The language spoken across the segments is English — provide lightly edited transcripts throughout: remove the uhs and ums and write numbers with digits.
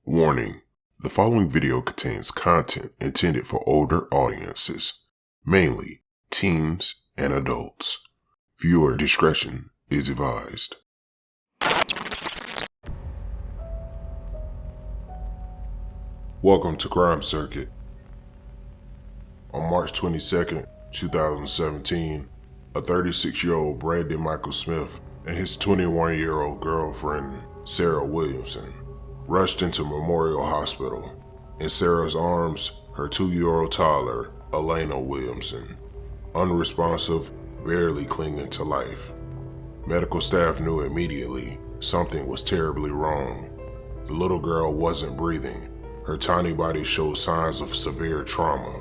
Warning: the following video contains content intended for older audiences, mainly teens and adults. Viewer discretion is advised. Welcome to Crime Circuit. On March 22nd, 2017, a 36-year-old Brandon Michael Smith and his 21-year-old girlfriend, Sarah Williamson, rushed into Memorial Hospital. In Sarah's arms, her 2-year-old toddler, Elena Williamson, unresponsive, barely clinging to life. Medical staff knew immediately something was terribly wrong. The little girl wasn't breathing. Her tiny body showed signs of severe trauma,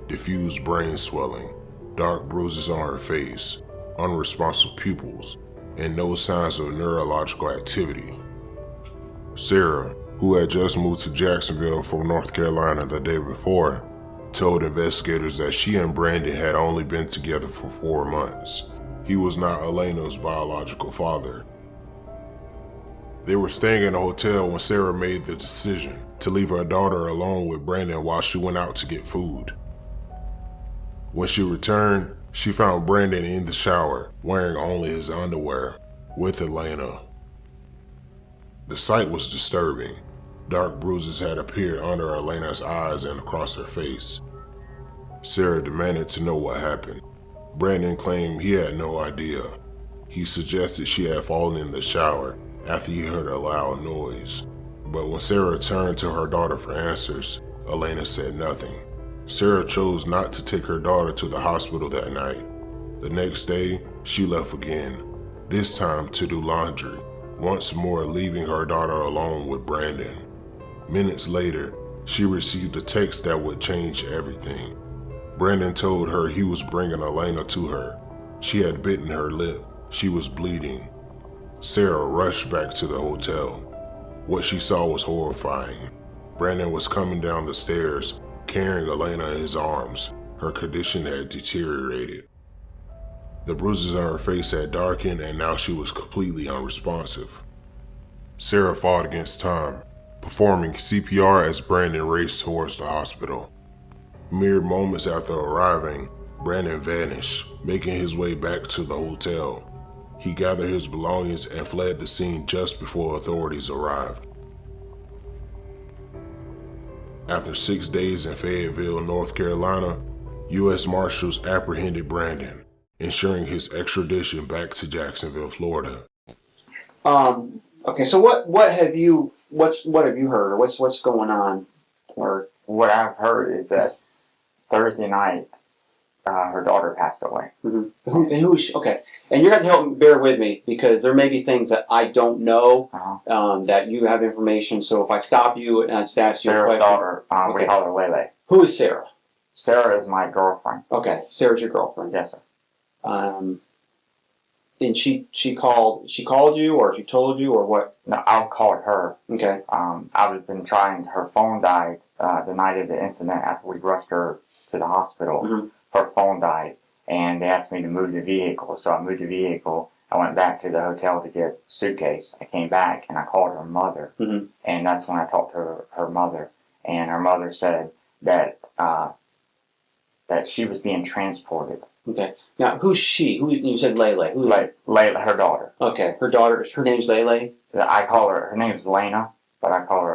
diffused brain swelling, dark bruises on her face, unresponsive pupils, and no signs of neurological activity. Sarah, who had just moved to Jacksonville from North Carolina the day before, told investigators that she and Brandon had only been together for 4 months. He was not Elena's biological father. They were staying in a hotel when Sarah made the decision to leave her daughter alone with Brandon while she went out to get food. When she returned, she found Brandon in the shower, wearing only his underwear, with Elena. The sight was disturbing. Dark bruises had appeared under Elena's eyes and across her face. Sarah demanded to know what happened. Brandon claimed he had no idea. He suggested she had fallen in the shower after he heard a loud noise. But when Sarah turned to her daughter for answers, Elena said nothing. Sarah chose not to take her daughter to the hospital that night. The next day, she left again, this time to do laundry, once more leaving her daughter alone with Brandon. Minutes later, she received a text that would change everything. Brandon told her he was bringing Elena to her. She had bitten her lip. She was bleeding. Sarah rushed back to the hotel. What she saw was horrifying. Brandon was coming down the stairs, carrying Elena in his arms. Her condition had deteriorated. The bruises on her face had darkened, and now she was completely unresponsive. Sarah fought against time, performing CPR as Brandon raced towards the hospital. Mere moments after arriving, Brandon vanished, making his way back to the hotel. He gathered his belongings and fled the scene just before authorities arrived. After 6 days in Fayetteville, North Carolina, U.S. Marshals apprehended Brandon, ensuring his extradition back to Jacksonville, Florida. Okay, so what have you heard, or what's going on? Or what I've heard is that Thursday night, her daughter passed away. Mm-hmm. Okay, and you're going to help bear with me because there may be things that I don't know that you have information. So if I stop you and I just ask you a question. Sarah's daughter, we call her Lele. Who is Sarah? Sarah is my girlfriend. Okay, Sarah's your girlfriend. Yes, sir. And she called you, or she told you, or what? No, I called her. Okay. I've been trying. Her phone died the night of the incident after we rushed her to the hospital. Mm-hmm. Her phone died, and they asked me to move the vehicle. So I moved the vehicle. I went back to the hotel to get a suitcase. I came back, and I called her mother. Mm-hmm. And that's when I talked to her mother. And her mother said that she was being transported. Okay. Now, who's she? Who you said Lele? Who? Lele, her daughter. Okay, her daughter. Her name's Lele. I call her. Her name's Lena, but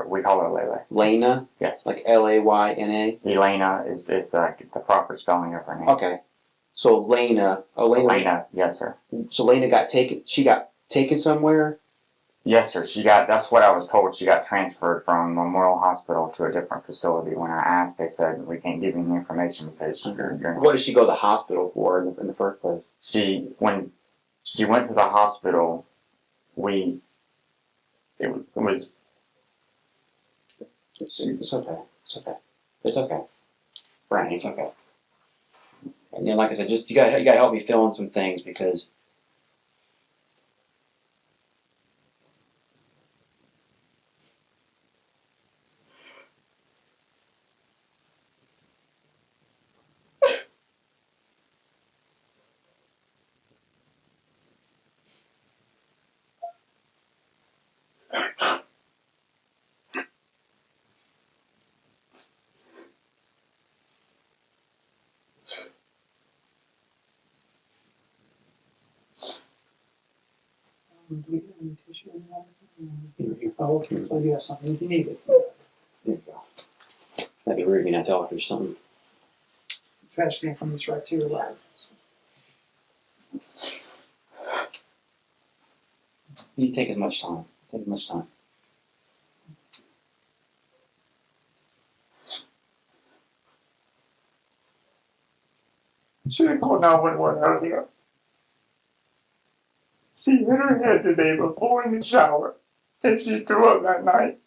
we call her Lele. Lena. Yes. Like Layna. Elena is the proper spelling of her name. Okay. So Lena. Lena. Yes, sir. So Lena got taken. She got taken somewhere. Yes, sir. That's what I was told. She got transferred from Memorial Hospital to a different facility. When I asked, they said, we can't give you any information because What did she go to the hospital for in the first place? When she went to the hospital, it was... It's okay. It's okay. It's okay. Brian, it's okay. And like I said, just you gotta help me fill in some things because Do we have any tissue in there? Oh, okay. So you have something if you need it. There you go. That'd be rude if you not tell if there's something. Trash can from this right to your left. You take as much time. Take as much time. Should have called 911 earlier. She hit her head the day before in the shower, and she threw up that night.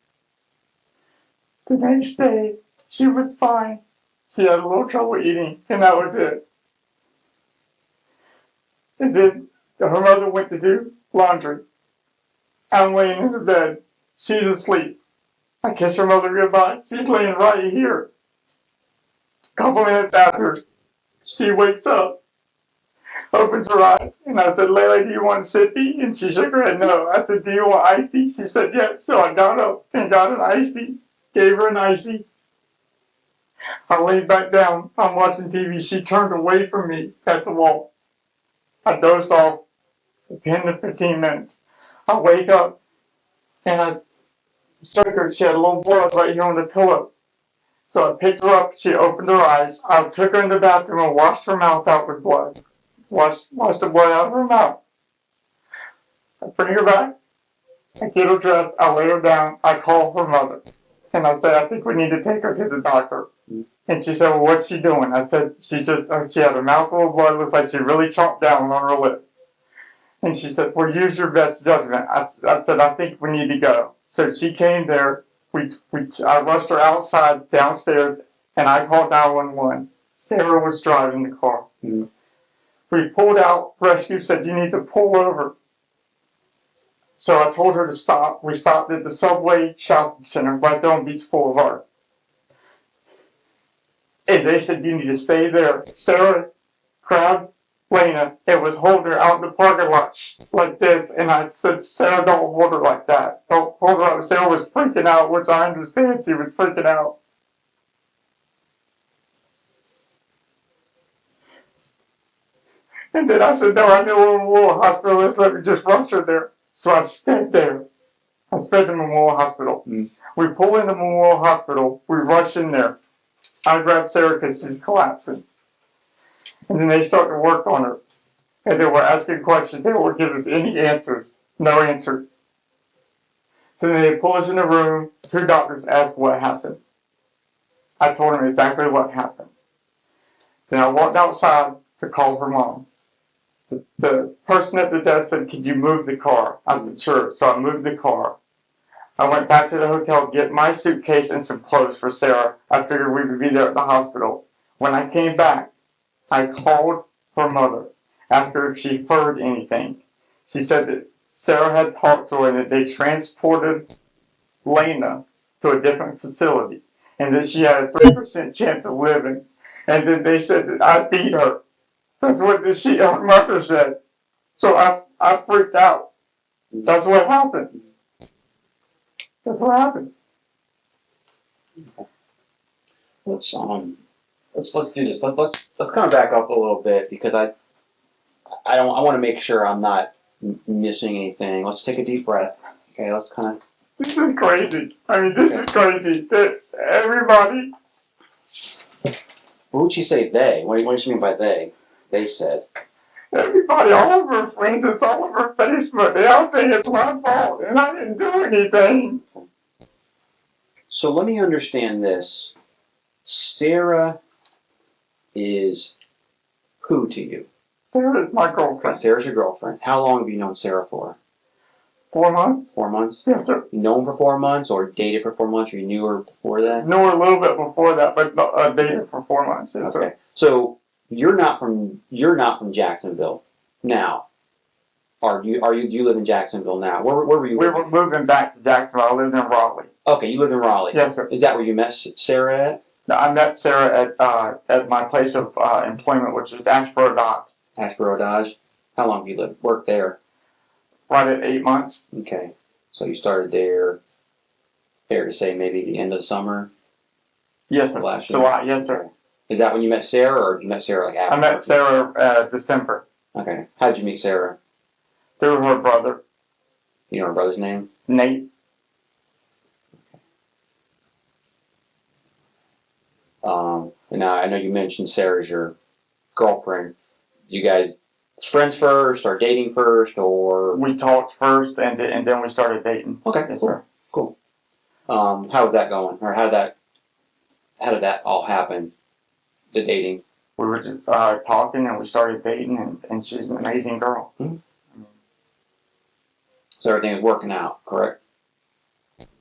The next day, she was fine. She had a little trouble eating, and that was it. And then her mother went to do laundry. I'm laying in the bed. She's asleep. I kiss her mother goodbye. She's laying right here. A couple minutes after, she wakes up, opens her eyes, and I said, Layla, do you want sippy? And she shook her head no. I said, do you want iced tea? She said, yes. So I got up and got an iced tea, gave her an iced tea. I laid back down. I'm watching TV. She turned away from me at the wall. I dozed off for 10 to 15 minutes. I wake up and I shook her. She had a little blood right here on the pillow. So I picked her up. She opened her eyes. I took her in the bathroom and washed her mouth out with blood. Washed the blood out of her mouth. I bring her back. I get her dressed. I lay her down. I call her mother. And I say, I think we need to take her to the doctor. And she said, well, what's she doing? I said, she had a mouthful of blood. Looks like she really chomped down on her lip. And she said, well, use your best judgment. I said, I think we need to go. So she came there. I rushed her outside, downstairs, and I called 911. Sarah was driving the car. Mm-hmm. We pulled out. Rescue said, you need to pull over. So I told her to stop. We stopped at the Subway Shopping Center right there on Beach Boulevard. And they said, you need to stay there. Sarah grabbed Lena and was holding her out in the parking lot like this. And I said, Sarah, don't hold her like that. Don't hold her up. Sarah was freaking out, which I understand she was freaking out. And then I said, no, I know where Memorial Hospital is. Let me just rush her there. So I stayed there. I stayed in Memorial Hospital. Mm. We pull into Memorial Hospital. We rush in there. I grab Sarah because she's collapsing. And then they start to work on her. And they were asking questions. They won't give us any answers. No answers. So then they pull us in the room. Two doctors asked what happened. I told them exactly what happened. Then I walked outside to call her mom. The person at the desk said, could you move the car? I said, sure. So I moved the car. I went back to the hotel, get my suitcase and some clothes for Sarah. I figured we would be there at the hospital. When I came back, I called her mother, asked her if she heard anything. She said that Sarah had talked to her and that they transported Lena to a different facility and that she had a 3% chance of living. And then they said that I beat her. That's what her mother said. So I freaked out. That's what happened. That's what happened. Let's do this. Let's kind of back up a little bit because I want to make sure I'm not missing anything. Let's take a deep breath. Okay, let's kind of. This is crazy. I mean, this is crazy. That everybody. What would she say? They? What does she mean by they? They said. Everybody, all of her friends, it's all over Facebook. They all think it's my fault, and I didn't do anything. So let me understand this. Sarah is who to you? Sarah's my girlfriend. Sarah's your girlfriend. How long have you known Sarah for? 4 months. 4 months? Yes, sir. You know her for 4 months, or dated for 4 months, or you knew her before that? Knew her a little bit before that, but dated for 4 months. Yes, Okay. sir. So you're not from Jacksonville now. Do you live in Jacksonville now? Where were you? We were moving back to Jacksonville. I lived in Raleigh. Okay, you live in Raleigh. Yes, sir. Is that where you met Sarah at? No, I met Sarah at my place of employment, which is Asheboro Dock. Asheboro Dodge. How long have you worked there? Right at 8 months. Okay. So you started there, fair to say, maybe the end of the summer? Yes, sir. Last year? July. Yes, sir. Is that when you met Sarah, or you met Sarah like after? I met Sarah December. Okay. How did you meet Sarah? Through her brother. You know her brother's name? Nate. And now I know you mentioned Sarah's your girlfriend. You guys friends first, or dating first, or We talked first, and then we started dating. okay, Yes, cool. sir. Cool. How was that going, or how did that all happen? The dating. We were just talking, and we started dating, and she's an amazing girl. So everything was working out, correct?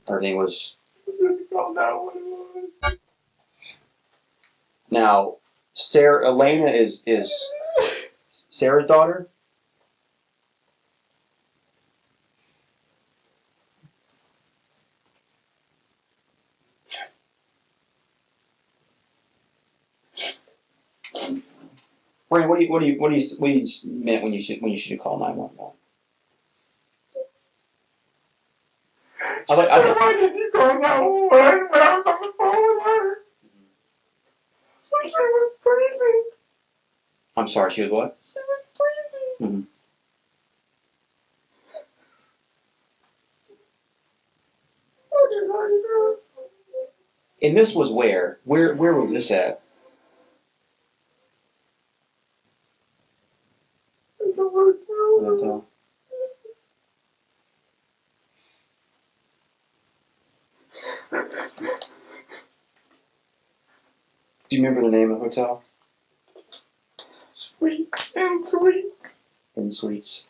Everything was. Now, Elena is Sarah's daughter. Wait, what do you meant when you should call 911? Why did you call 911 when I was on the phone with her? She was breathing. I'm sorry, she was what? She was breathing. Mm-hmm. What did I do? And this was where? Where was this at? In the hotel. Hotel. Do you remember the name of the hotel? Sweet and sweet. In Suites.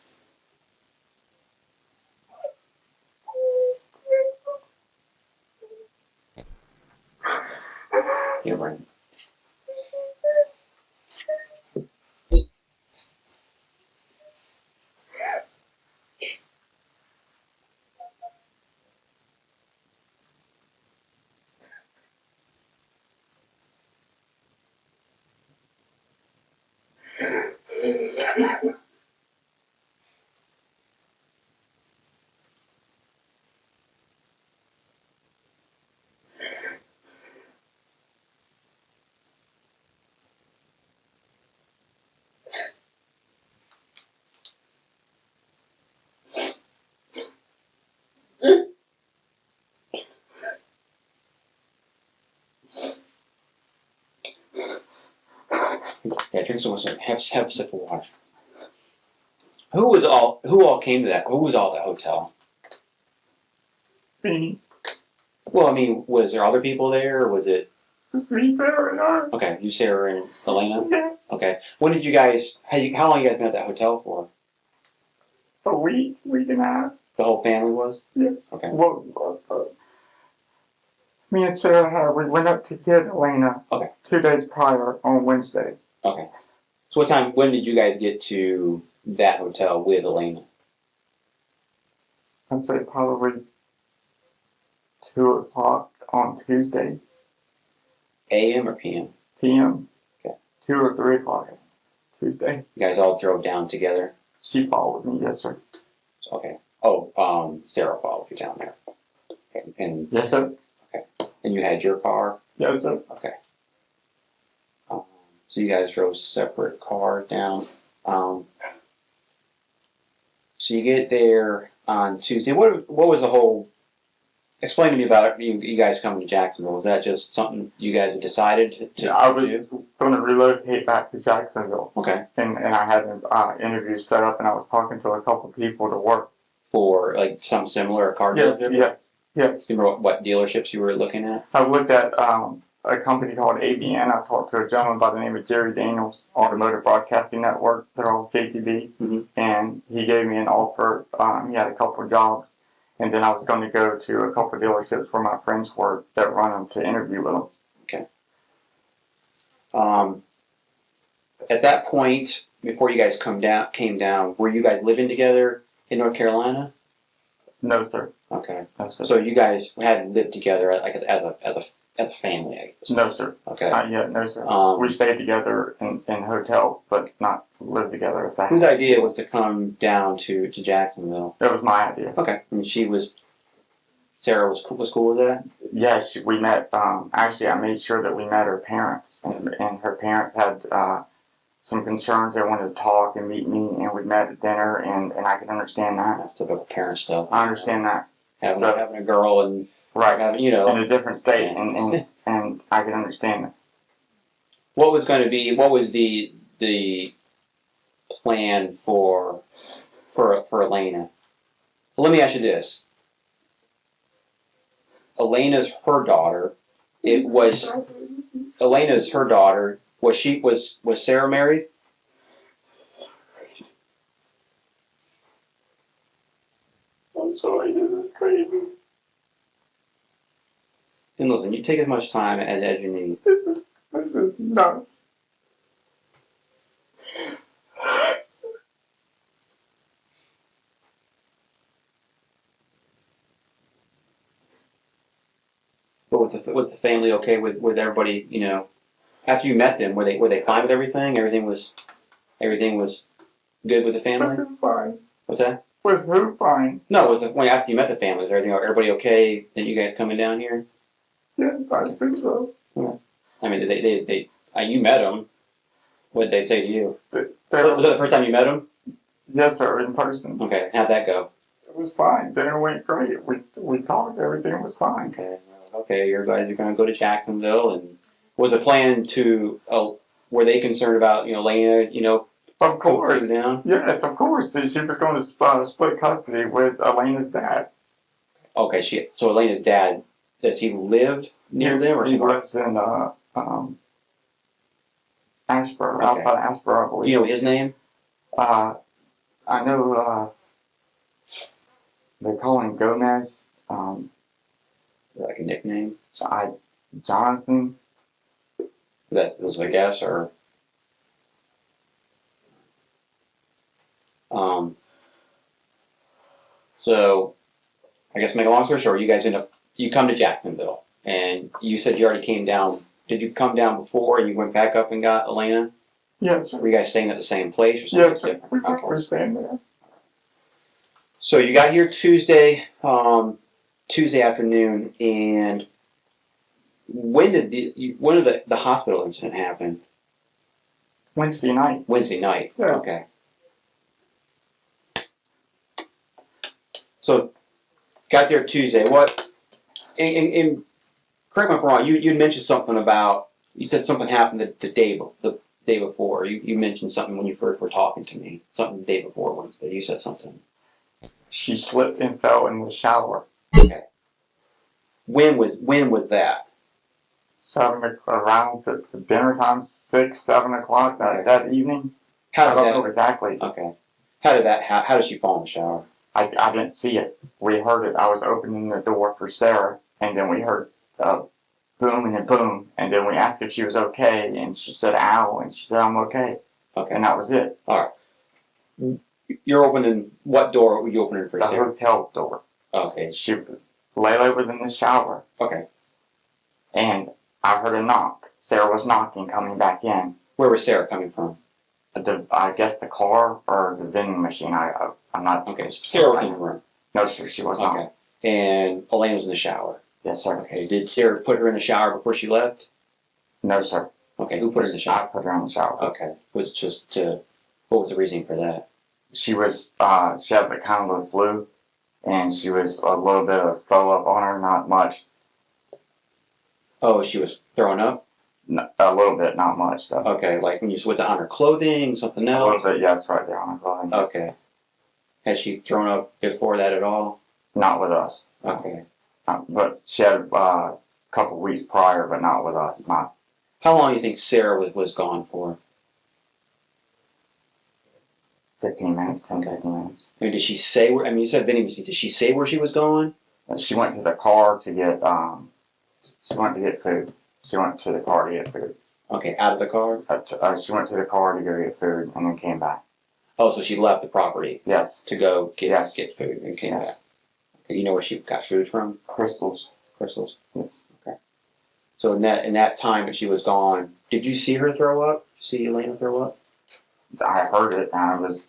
Yeah, right. Yeah, drink some water. Have a sip of water. Who all came to that? Who was all at the hotel? Me. Well, I mean, was there other people there, or was it? Just me, Sarah, and her. Okay, you, Sarah, and Elena. Yes. Okay. When did you guys? How long you guys been at that hotel for? A week and a half. The whole family was. Yes. Okay. Well, me and Sarah we went up to get Elena. Okay. 2 days prior on Wednesday. Okay. So what time? When did you guys get to that hotel with Elena? I'd say probably 2 o'clock on Tuesday. A.M. or P.M.? PM. Okay. 2 or 3 o'clock Tuesday. You guys all drove down together. She followed me, yes, sir. Okay. Oh, Sarah followed you down there. Okay. Yes, sir. And you had your car. Yes, sir. Okay. So you guys drove separate cars down. So you get there on Tuesday. What was the whole? Explain to me about it. You guys coming to Jacksonville. Was that just something you guys had decided to I was do? going to relocate back to Jacksonville. Okay. And I had an interview set up, and I was talking to a couple people to work. For like some similar car dealership? Yes. Do you remember what dealerships you were looking at? I looked at a company called ABN. I talked to a gentleman by the name of Jerry Daniels, Automotive Broadcasting Network. They're all JTB. Mm-hmm. And he gave me an offer. He had a couple of jobs. And then I was going to go to a couple of dealerships where my friends work that run them to interview with them. Okay. At that point, before you guys came down, were you guys living together in North Carolina? No, sir. Okay. No, sir. So you guys hadn't lived together like as a family, I guess. No, sir. Okay. Not yet. No, sir. We stayed together in hotel, but not live together. Whose idea was to come down to Jacksonville? That was my idea. Okay. And Sarah was cool with that? Yes, we met. Actually, I made sure that we met her parents, and her parents had some concerns. They wanted to talk and meet me, and we met at dinner, and I can understand that. That's typical parent stuff. I understand that. Having, So- having a girl and Right. having, you In know, a different state, and I can understand that. what was the plan for Elena? Let me ask you this. Elena's her daughter. Elena's her daughter. Was Sarah married? I'm sorry, this is crazy. And listen, you take as much time as you need. This is nuts. But was the family okay with everybody? You know, after you met them, were they fine with everything? Everything was good with the family. Was it fine? What's that? Was who fine? No, was the when after you met the family, was everybody okay? That you guys coming down here? Yes, I think so. I mean, you met them. What did they say to you? They Was that the first time you met them? yes, sir, in person. Okay, how'd that go? It was fine. Dinner went great. We talked. Everything was fine. Okay, you guys are going to go to Jacksonville, and was the plan to? Were they concerned about Lena? Of course. Coming down? Yes, of course. She was going to split custody with Elena's dad. Okay, so Elena's dad, does he live near them, or he lives in Ashboro, Okay. outside Ashboro, I believe. you know his name? I know they call him Gomez. Like a nickname? Jonathan. That was a guess, or so I guess make a long story short, you come to Jacksonville, and you said you already came down. Did you come down before and you went back up and got Elena? Yes, sir. Were you guys staying at the same place or something Yes, sir. different? We Okay. were staying there. So you got here Tuesday afternoon, and when did the hospital incident happen? Wednesday night. Wednesday night. Yes. Okay. So got there Tuesday. What? And correct me if I'm wrong. You mentioned something about. You said something happened the day before. You mentioned something when you first were talking to me. Something the day before Wednesday. You said something. She slipped and fell in the shower. Okay. When was that? Around the dinner time, 6, 7 o'clock that evening. I How don't did know that? exactly. Okay. How did she fall in the shower? I didn't see it. We heard it. I was opening the door for Sarah, and then we heard boom and boom, and then we asked if she was okay, and she said ow, and she said I'm okay, Okay. and that was it. All right. You're opening what door were you opening for The Sarah? hotel door. Okay. Layla was in the shower, Okay. and I heard a knock. Sarah was knocking, coming back in. Where was Sarah coming from? I guess the car or the vending machine. I'm not. Okay. Sarah was in the room. No, sir, she was not. Okay. And Elena was in the shower. Yes, sir. Okay. Did Sarah put her in the shower before she left? No, sir. Okay. Who put her in the I shower? put her in the shower. Okay. Was it just what was the reasoning for that? She had the kind of the flu, and she was a little bit of throw up on her, not much. Oh, she was throwing up? A little bit, not much though. Okay. Like when you with it on her clothing, something A else? little bit, yes, right there on her clothing. Okay. Has she thrown up before that at all? Not with us. Okay. But she had a couple weeks prior, but not with us. Not How long do you think Sarah was gone for? 15 minutes, 10, 15 minutes. I mean, did she say where? I mean, you said vending machine. Did she say where she was going? And she went to the car to get food. She went to the car to get food. Okay, out of the car. She went to the car to go get food and then came back. Oh, so she left the property Yes. to go get Yes. food and came Yes. back. Okay, you know where she got food from? Crystals. Crystals. Yes. So in that time that she was gone, did you see her throw up? See Elena throw up? I heard it and I was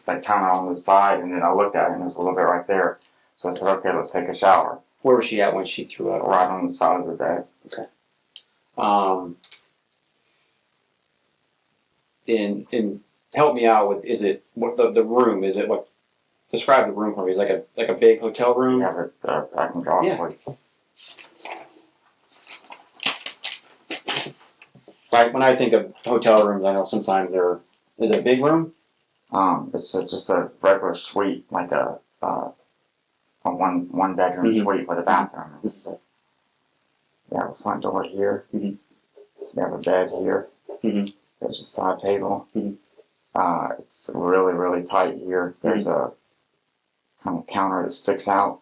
like kind of on the side, and then I looked at it and it was a little bit right there. So I said, okay, let's take a shower. Where was she at when she threw up? Right on the side of the bed. and help me out with, is it, what the room, is it what, describe the room for me, is it like a big hotel room? Yeah, I can draw Yeah. it for you. Like, when I think of hotel rooms, I know sometimes is it a big room? It's just a regular suite, like a one bedroom Mhm. suite with a bathroom. You have a front door here. Mhm. You have a bed here. Mhm. There's a side table. Mhm. It's really, really tight here. There's a kind of counter that sticks out.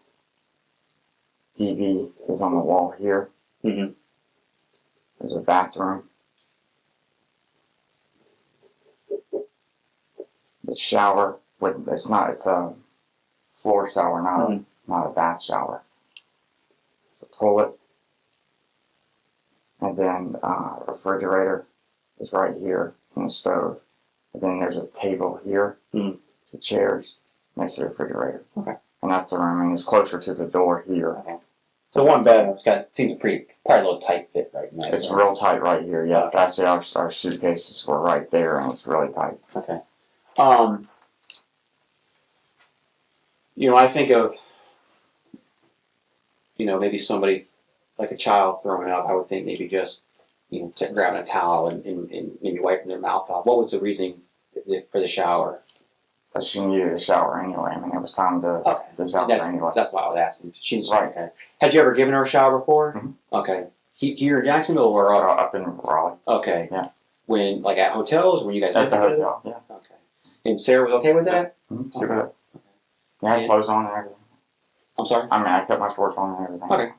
TV is on the wall here. Mhm. There's a bathroom. The shower, it's a floor shower, not a bath shower. The toilet. And then refrigerator is right here and the stove. And then there's a table here, Mhm. two chairs next to the refrigerator. Okay. And that's the room, and it's closer to the door here. Okay. So one bedroom's seems probably a little tight fit right now. It's real tight right here, yes. Okay. Actually, our suitcases were right there, and it's really tight. Okay. I think of, maybe somebody, like a child throwing up, I would think maybe just, grabbing a towel and maybe wiping their mouth off. What was the reasoning for the shower? But she needed a shower anyway. I mean, it was time to shower anyway. That's why I was asking. She's Right. Okay. Had you ever given her a shower before? Mhm. Okay. Here in Jacksonville or Up in Raleigh. Okay. Yeah. When, like, at hotels, when you guys At the lived together? hotel, yeah. Okay. And Sarah was okay with that? Mm-hmm. See that? Yeah, I had clothes on and everything. I'm sorry? I mean, I kept my shorts on and everything. Okay.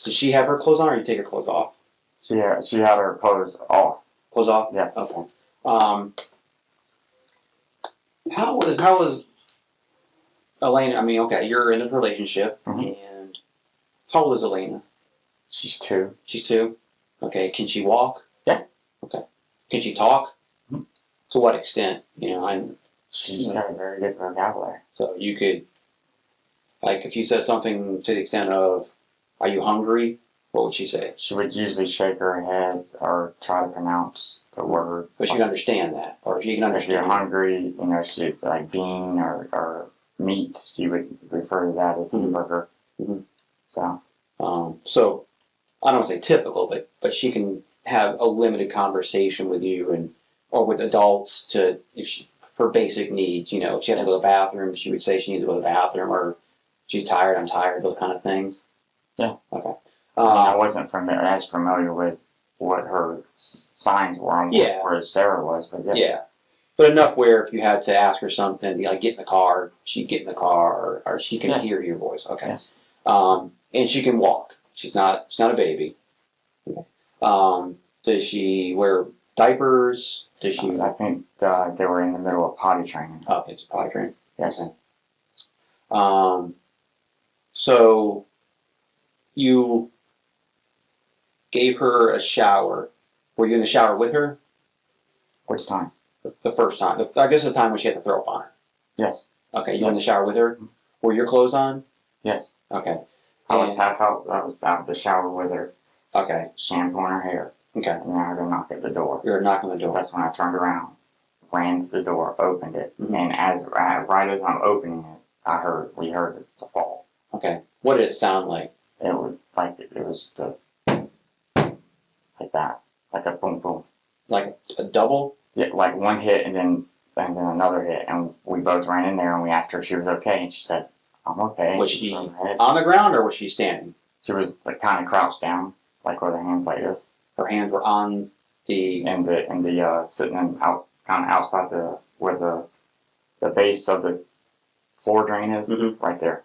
Did she have her clothes on, or you take her clothes off? She had her clothes off. Clothes off? Yeah. Okay. How was Elena? I mean, okay, you're in a relationship, Mhm. and how old is Elena? She's 2. She's 2. Okay. Can she walk? Yeah. Okay. Can she talk? Mhm. To what extent? She's got a very good vocabulary. So you could, like, if you said something to the extent of, "Are you hungry?" What would she say? She would usually shake her head or try to pronounce the word. But she can understand that, or if you can If you're understand. hungry, she'd like bean or meat, she would refer to that as hamburger. Mhm. So. So I don't want to say typical, but she can have a limited conversation with you or with adults for basic needs. If she had to go to the bathroom, she would say she needs to go to the bathroom, or she's tired, I'm tired, those kind of things. Yeah. Okay. I wasn't as familiar with what her signs were, Yeah. whereas Sarah was, but yeah. Yeah. But enough where if you had to ask her something, like get in the car, she'd get in the car, or she can hear your voice. Okay. Yes. And she can walk. She's not a baby. Okay. Does she wear diapers? Does she? I think they were in the middle of potty training. Oh, it's a potty train. Yes. Okay. So you gave her a shower. Were you in the shower with her? Which time? The first time. I guess the time when she had to throw up on her. Yes. Okay, you were in the shower with her? Were your clothes on? Yes. Okay. I was out of the shower with her. Okay. Shampooing her hair. Okay. And then I heard a knock at the door. You were knocking on the door. That's when I turned around, ran to the door, opened it, Mhm. and right as I'm opening it, we heard the fall. Okay. What did it sound like? It was like like that, like a boom boom. Like a double? Yeah, like one hit and then another hit, and we both ran in there and we asked her if she was okay, and she said, "I'm okay." Was she on the ground or was she standing? She was like kind of crouched down, like with her hands like this, Her hands were on the. and the sitting out kind of outside where the base of the floor drain is, Mhm. right there.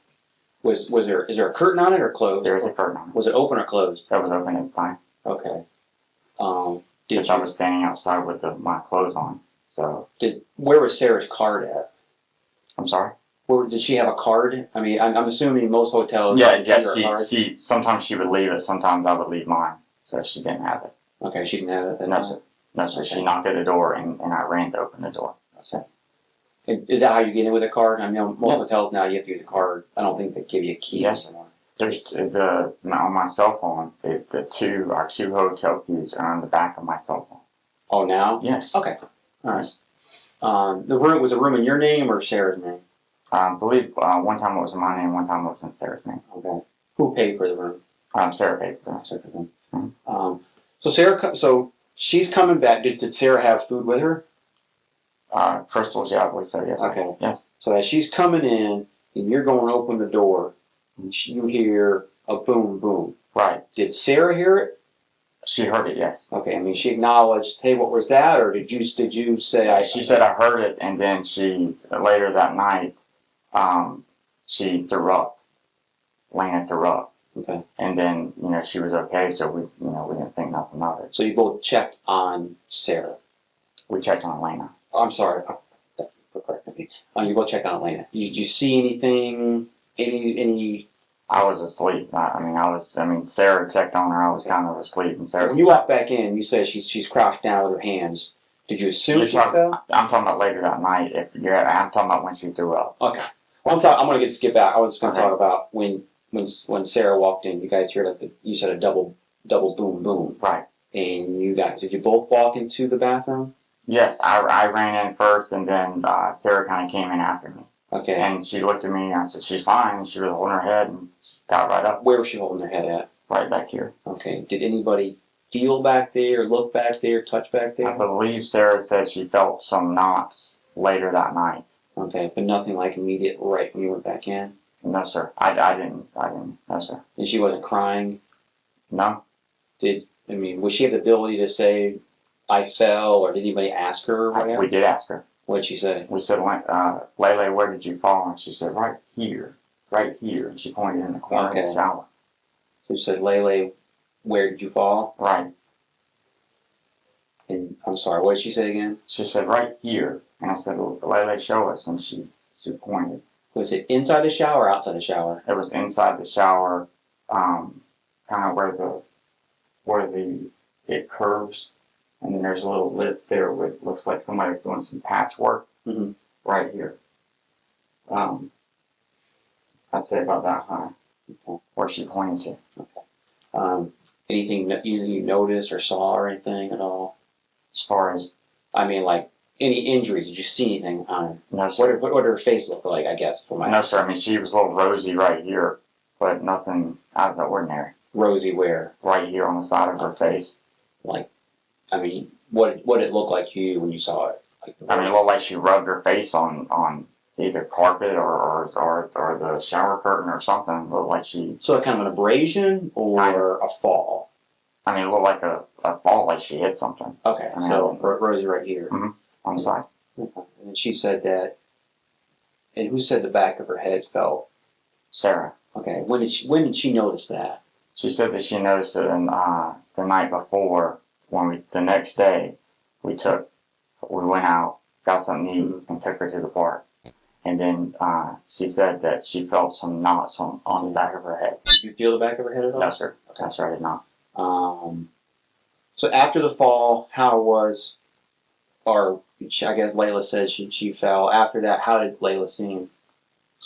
Is there a curtain on it or closed? There is a curtain on it. Was it open or closed? That was open at the time. Okay. Did Because I was standing outside with my clothes on. So. Where was Sarah's card at? I'm sorry? Did she have a card? I mean, I'm assuming most hotels. Yeah, she sometimes she would leave it, sometimes I would leave mine. So she didn't have it. Okay, she didn't have it then. No, so she knocked at the door and I ran to open the door. Okay. Is that how you get in with a card? I mean, most hotels now you have to use a card. I don't think they give you a key anymore. There's on my cell phone, our two hotel keys are on the back of my cell phone. Oh, now? Yes. Okay. All right. The room was a room in your name or Sarah's name? I believe one time it was in my name, one time it was in Sarah's name. Okay. Who paid for the room? Sarah paid for that. Sarah paid for the room. Mhm. So she's coming back. Did Sarah have food with her? Crystals, yeah, I believe so, yes. Okay. Yes. So as she's coming in and you're going to open the door, you hear a boom, boom. Right. Did Sarah hear it? She heard it, yes. Okay. I mean, she acknowledged, hey, what was that? Or did you say She said I heard it, and then she, later that night, she threw up. Lena threw up. Okay. And then, she was okay, so we didn't think nothing of it. So you both checked on Sarah. We checked on Lena. Oh, I'm sorry. For correcting me. You both checked on Elena. Did you see anything? Any? I was asleep. Sarah checked on her. I was kind of asleep, and Sarah. When you walked back in, you said she's crouched down with her hands. Did you assume she fell? I'm talking about later that night. I'm talking about when she threw up. Okay. Well, I'm gonna skip back. I was going to Okay. talk about when Sarah walked in. You guys heard you said a double boom boom. Right. And did you both walk into the bathroom? Yes, I ran in first, and then Sarah kind of came in after me. Okay. And she looked at me, and I said, "She's fine." And she was holding her head, and got right up. Where was she holding her head at? Right back here. Okay. Did anybody feel back there, look back there, touch back there? I believe Sarah said she felt some knots later that night. Okay, but nothing like immediate right when you went back in? No, sir. I didn't. No, sir. And she wasn't crying? No. Was she have the ability to say, I fell, or did anybody ask her or whatever? We did ask her. What did she say? We said, Lele, where did you fall? And she said, right here. And she pointed in the corner of the shower. So she said, Lele, where did you fall? Right. And I'm sorry, what did she say again? She said, right here. And I said, well, Lele, show us. And she pointed. Was it inside the shower or outside the shower? It was inside the shower, kind of where it curves. And then there's a little lip there where it looks like somebody's doing some patchwork. Mm-hmm. Right here. I'd say about that high. Okay. Where she pointed to. Okay. Anything that you noticed or saw or anything at all? As far as, like any injury? Did you see anything on her? no, sir. What did her face look like? I guess No, sir. She was a little rosy right here, but nothing out of the ordinary. Rosy where? Right here on the side of her face. What did it look like to you when you saw it? It looked like she rubbed her face on either carpet or the shower curtain or something. It looked like she. So kind of an abrasion or a fall? It looked like a fall, like she hit something. Okay, so Rosie right here. Mm-hmm. On the side. And she said that. And who said the back of her head felt? Sarah. Okay, when did she notice that? She said that she noticed it the night before. The next day, we went out, got something to eat, and took her to the park. And then she said that she felt some knots on the back of her head. Did you feel the back of her head at all? No, sir. Okay. No, sir, I did not. So after the fall, I guess Layla said she fell. After that, how did Layla seem?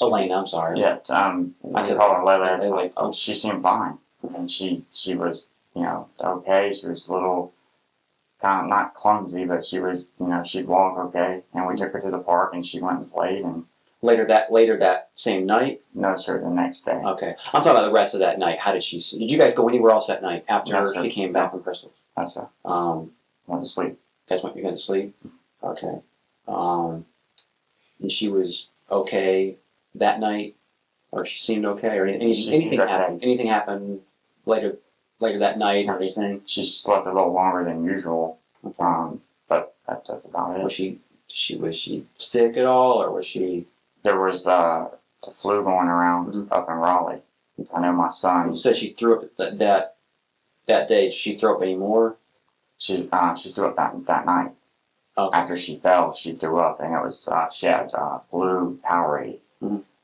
Elena, I'm sorry. Yeah, I said called her Layla. Layla. Oh, she seemed fine. And she was, okay. She was a little, kind of not clumsy, but she was, she'd walk okay. And we took her to the park and she went and played. And later that same night? No, sir, the next day. Okay. I'm talking about the rest of that night. How did she see? Did you guys go anywhere else that night after she came back from Crystal? No, sir. Went to sleep. That's when you went to sleep? Okay. And she was okay that night? Or she seemed okay? Or anything happened? Anything happened later that night or anything? She slept a little longer than usual. But that's about it. Was she sick at all, or was she? There was the flu going around up in Raleigh. I know my son. You said she threw up that day. Did she throw up any more? She threw up that night. Okay. After she fell, she threw up, and it was she had flu Powerade,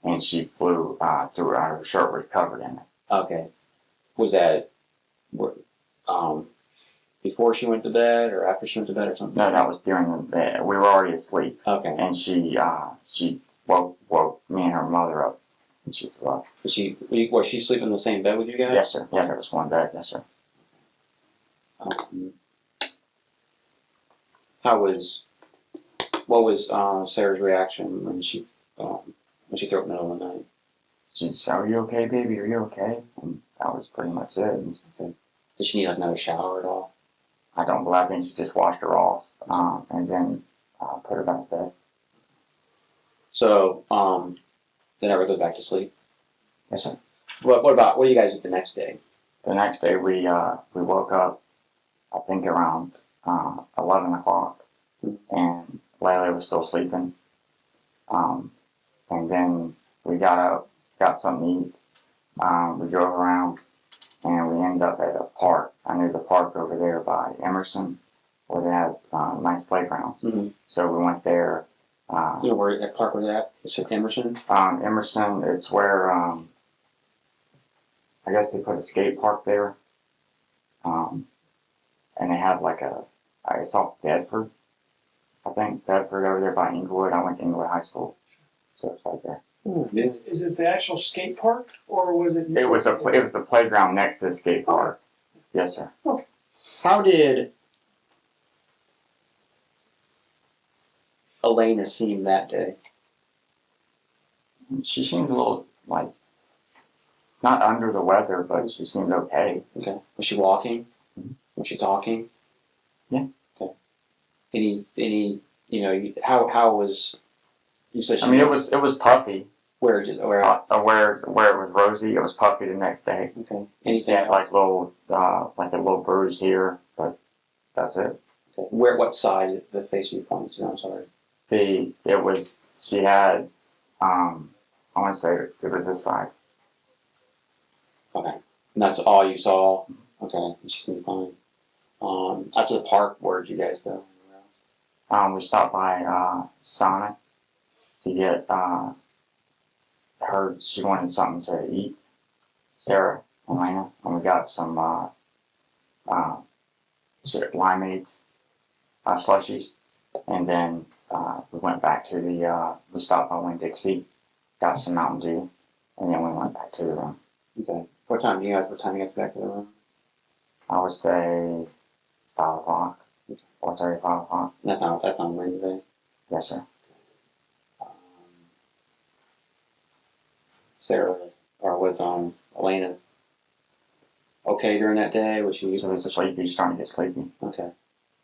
and she flew through her shirt was covered in it. Okay. Was that before she went to bed or after she went to bed or something? No, that was during the bed. We were already asleep. Okay. And she woke me and her mother up, and she threw up. Was she sleeping in the same bed with you guys? Yes, sir. Yeah, there was one bed. Yes, sir. What was Sarah's reaction when she threw up in the middle of the night? She said, "Are you okay, baby? Are you okay?" And that was pretty much it. And Okay. Did she need like another shower at all? I don't believe, I think she just washed her off, and then put her back to bed. So they never go back to sleep. Yes, sir. What do you guys do the next day? The next day we woke up, I think around 11 o'clock, and Layla was still sleeping. And then we got up, got something to eat. We drove around, and we ended up at a park. I knew the park over there by Emerson, where they had nice playgrounds. Mm-hmm. So we went there. You know where that park was at? Is it Emerson? Emerson, it's where I guess they put a skate park there. And they have like it's off Bedford, I think. Bedford over there by Inglewood. I went to Inglewood High School. So it's right there. Is it the actual skate park or was it? It was the playground next to the skate park. Yes, sir. How did Elena seem that day? She seemed a little like not under the weather, but she seemed okay. Okay. Was she walking? Was she talking? Yeah. Okay. Any how was you said she? I mean, it was puffy. Where Where it was rosy, it was puffy the next day. Okay. And she Anything had else? like a little bruise here, but that's it. Okay. What side of the face you pointed to? I'm sorry. She had I want to say it was this side. Okay. And that's all you saw? Okay. She seemed fine. After the park, where did you guys go? We stopped by Sonic to get her. She wanted something to eat, Sarah and Lena, and we got some limeades, slushies, and then we went back to we stopped by Winn-Dixie, got some Mountain Dew, and then we went back to the room. Okay. What time do you guys back to the room? I would say 5 o'clock, 4:30, 5 o'clock. That's on Wednesday. Yes, sir. Um, Sarah or was Elena okay during that day? Was she? She was sleepy, starting to get sleepy. Okay.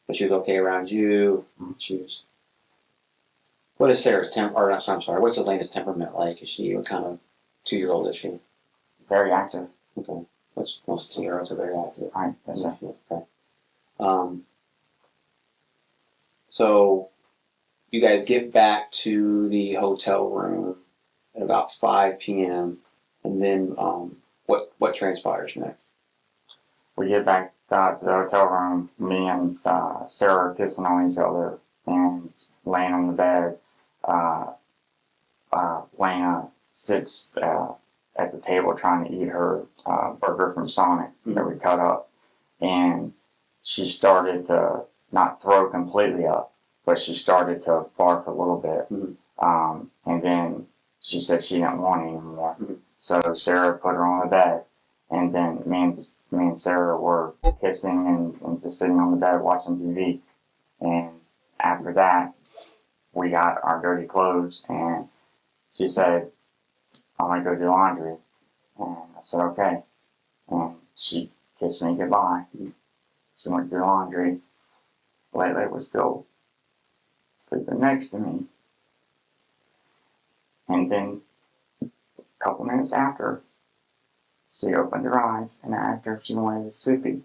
But she was okay around you. Mm-hmm. She was. What is Sarah's I'm sorry. What's Elena's temperament like? Is she what kind of 2-year-old is she? Very active. Okay. Which most 2-year-olds are very active. Right. Yes, sir. Okay. So you guys get back to the hotel room at about 5 p.m. and then what transpires next? We get back to the hotel room. Me and Sarah are kissing on each other and laying on the bed. Lena sits at the table trying to eat her burger from Sonic that we cut up, and she started to not throw completely up, but she started to barf a little bit. And then she said she didn't want any more. So Sarah put her on the bed, and then me and Sarah were kissing and just sitting on the bed watching TV. And after that, we got our dirty clothes, and she said, "I'm gonna go do laundry." And I said, "Okay." And she kissed me goodbye. She went to do laundry. Layla was still sleeping next to me. And then a couple minutes after, she opened her eyes, and I asked her if she wanted a sippy.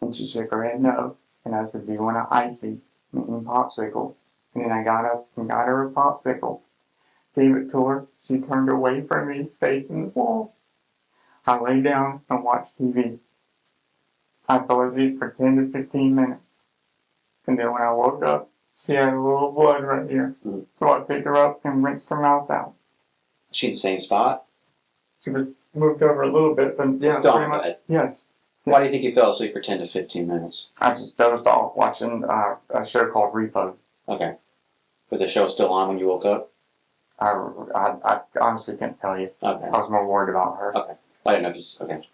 And she shook her head no. And I said, "Do you want an icy popsicle?" And then I got up and got her a popsicle. Gave it to her. She turned away from me, facing the wall. I lay down and watched TV. I fell asleep for 10 to 15 minutes. And then when I woke up, she had a little blood right here. So I picked her up and rinsed her mouth out. She in the same spot? She was moved over a little bit, but yeah, Still pretty on much. bed. Yes. Why do you think you fell asleep for 10 to 15 minutes? I just dozed off watching a show called Repo. Okay. But the show's still on when you woke up? I honestly can't tell you. Okay. I was more worried about her. Okay. I didn't know if he's okay.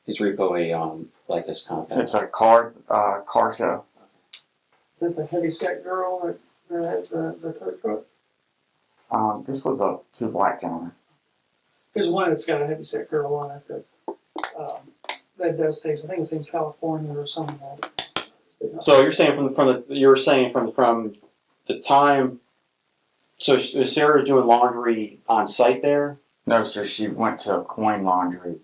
Is Repo a like this kind of thing? It's a car show. The heavy set girl that has the tow truck? This was two black gentlemen. There's one that's got a heavy set girl on it that does things. I think it's in California or something like that. So you're saying from the time. So is Sarah doing laundry on site there? No, sir, she went to a coin laundry,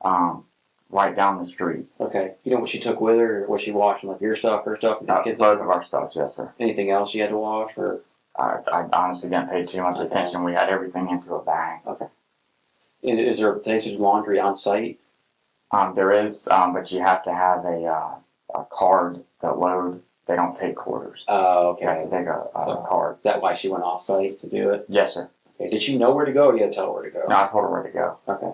right down the street. Okay. You know what she took with her, or was she washing like your stuff, her stuff, and the kids' Both of our stuff, yes, sir. Anything else she had to wash, or? I honestly didn't pay too much Okay. attention. We had everything into a bag. Is there a place to do laundry on site? There is, but you have to have a card that load. They don't take quarters. Oh, You have okay. to take a card. Is that why she went off site to do it? Yes, sir. Okay. Did she know where to go, or you had to tell her where to go? No, I told her where to go. Okay.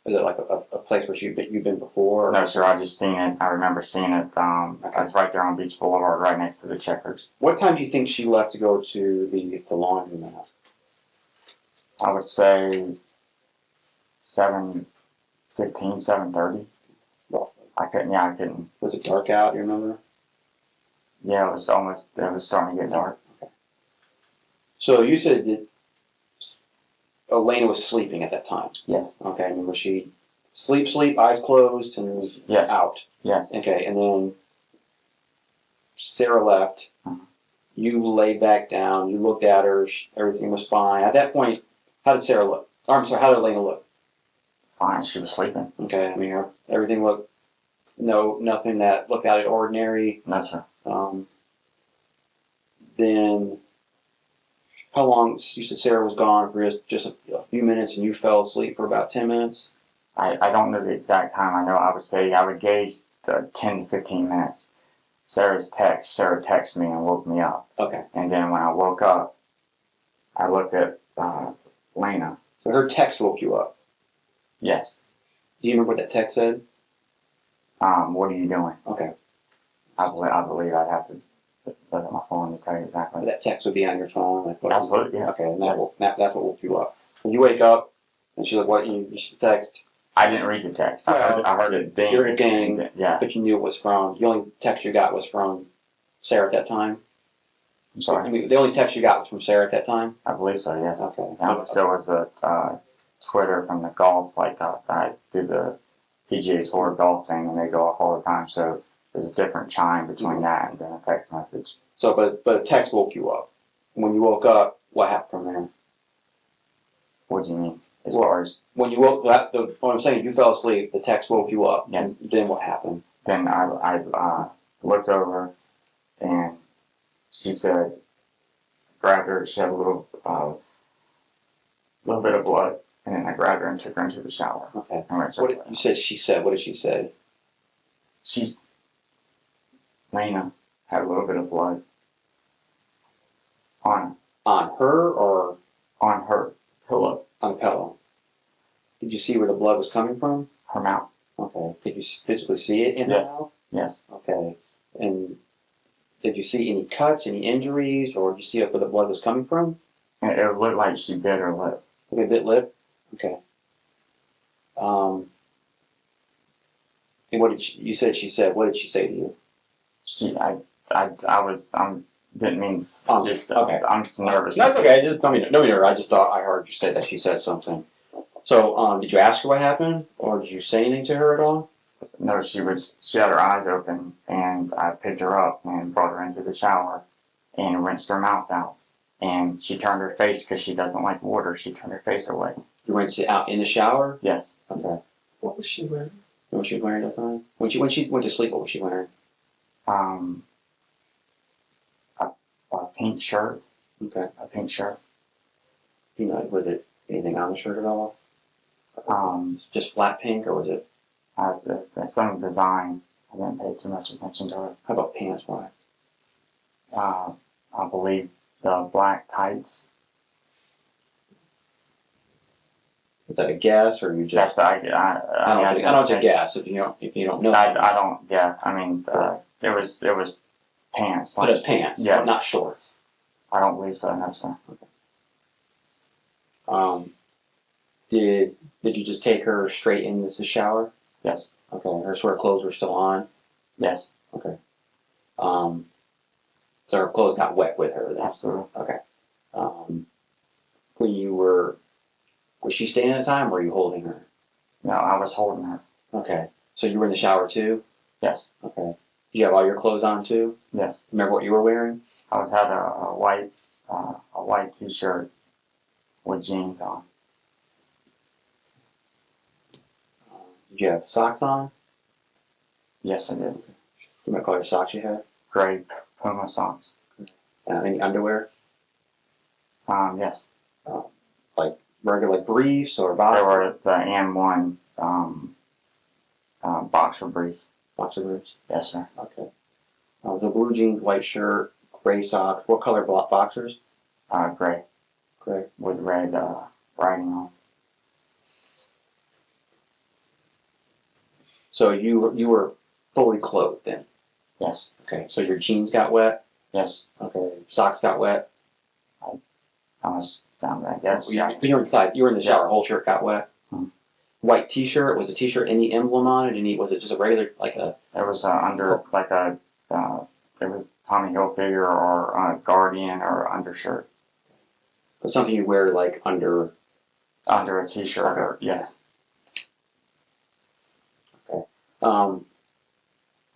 Is it like a place where you've been before? Or? No, sir, I just seen it. I remember seeing it. I was right there on Beach Boulevard, right next to the Checkers. What time do you think she left to go to the laundromat? I would say 7:15, 7:30. Roughly. I couldn't. Was it dark out? You remember? Yeah, it was starting to get dark. So you said that Elena was sleeping at that time. Yes, Okay. And was she sleep, eyes closed, and Yes. out? yes. Okay. And then Sarah left. Mhm. You laid back down. You looked at her. Everything was fine. At that point, how did Sarah look? Or, I'm sorry. How did Elena look? Fine, she was sleeping. Okay. I mean, everything looked. Nothing that looked out of the ordinary. No, sir. Then, how long? You said Sarah was gone for just a few minutes, and you fell asleep for about 10 minutes. I don't know the exact time. I know I would gauge the 10 to 15 minutes. Sarah texted me and woke me up. Okay. And then when I woke up, I looked at Lena. So her text woke you up. Yes. Do you remember what that text said? What are you doing? Okay. I believe I'd have to look at my phone to tell you exactly. That text would be on your phone. Like what? Absolutely, yes. Okay, and Yes. that's what woke you up. When you wake up, and she's like, "What?" You text, I didn't read the text. I heard it ding. You heard it ding. Yeah. but you knew it was from. The only text you got was from Sarah at that time. I'm sorry. I mean, the only text you got was from Sarah at that time. I believe so, yes. Okay. There was a Twitter from the golf, like I do the PGA Tour golf thing, and they go off all the time. So there's a different chime between that and then a text message. So, but a text woke you up. When you woke up, what happened from there? What do you mean? As Well, far as When you woke up, what I'm saying, you fell asleep. The text woke you up. Yes. And then what happened? then I looked over, and she said, grabbed her. She had a little bit of blood, and then I grabbed her and took her into the shower. Okay. And went What did, you said she said? What did she say? Lena had a little bit of blood on Her or her pillow, on the pillow? Did you see where the blood was coming from? her mouth. Okay. Did you physically see it in her Yes. mouth? Yes. Okay. And did you see any cuts, any injuries, or did you see where the blood was coming from? And it looked like she bit her lip. Like a bit lip? Okay. And what did you said she said? What did she say to you? Didn't mean. Okay. I'm nervous. That's okay. I just thought I heard you say that she said something. So, did you ask her what happened, or did you say anything to her at all? No, she had her eyes open, and I picked her up and brought her into the shower and rinsed her mouth out. And she turned her face, because she doesn't like water, she turned her face away. You rinsed it out in the shower? Yes. Okay. What was she wearing? What was she wearing at the time? When she went to sleep, what was she wearing? A pink shirt. Okay. A pink shirt. Was it anything on the shirt at all? Just flat pink, or was it? Some design. I didn't pay too much attention to it. How about pants wise? I believe the black tights. Is that a guess, or you just? I don't take a guess if you don't know. I don't. Yeah. I mean, it was pants. But it's pants, Yeah. but not shorts. I don't believe so. No, sir. Did you just take her straight into the shower? Yes. Okay. Her sort of clothes were still on. Yes. Okay. So her clothes got wet with her then. Absolutely. Okay. When you were she staying at the time, or were you holding her? No, I was holding her. Okay. So you were in the shower too? Yes. Okay. Did you have all your clothes on too? Yes. Remember what you were wearing? I had a white T-shirt with jeans on. Did you have socks on? Yes, I did. What color socks you had? Gray Puma socks. Any underwear? Yes. Like regular briefs or They boxer? were the M1 boxer briefs. Boxer briefs. Yes, sir. Okay. The blue jeans, white shirt, gray socks. What color boxers? Gray Gray. with red writing on. So you were fully clothed then? Yes. Okay. So your jeans got wet? Yes. Okay. Socks got wet? I was down there. Yes. You were inside. You were in the shower. Yes. Whole shirt got wet? Hmm. White T-shirt. Was the T-shirt any emblem on it? Was it just a regular like a? It was under like a it was Tommy Hilfiger or Guardian or undershirt Something you wear like under? under a T-shirt or yes.